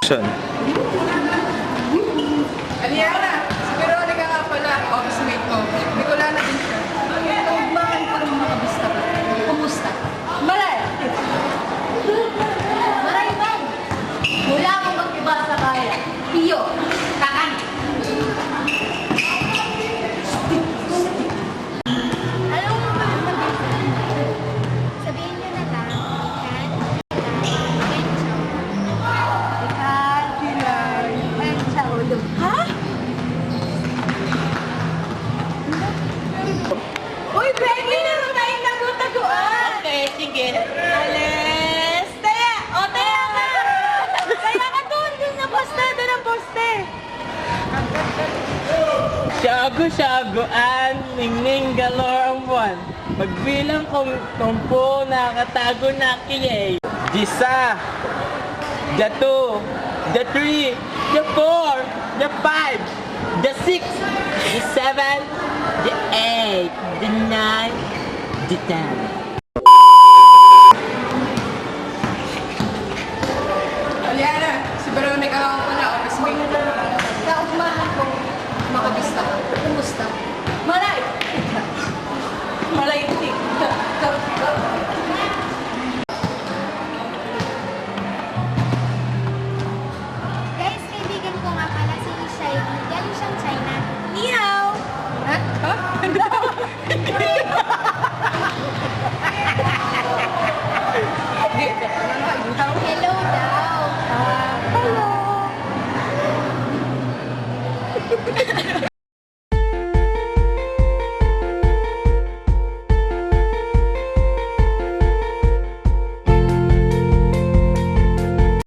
Action. Aliana, si Veronica nga pala, office mate ko. Bicolana din siya. Bakit ko ng mga bista ka? Kumusta? Malay! Maray man! Wala akong mag-iba sa kaya. Tiyo, kakan! Alam mo ba ang mag-isa? Sabihin niyo na lang, ikan, kilay, sa ulo. Ha? Uy, baby! Meron tayong tago-taguan! Okay, sige. Alis! Taya! O, taya ka! Taya ka doon! Doon na poste! Doon ang poste! Shago-shagoan, ningning galore ang buwan. Magbilang kong tumpo, nakatago na kiyay. Gisa, the 2, the 3, the 4, the 5, the 6, the 7, the 8, the 9, the 10. Aliana, si Veronica nga pala, office mate ko. Kaugmahan ko, makabista ka. Kumusta? Maray! Malay, tik. Guys, kaibigan ko nga pala si Shiny. Galing siyang China. Meow! Ha? Ha? Hello daw. Hello.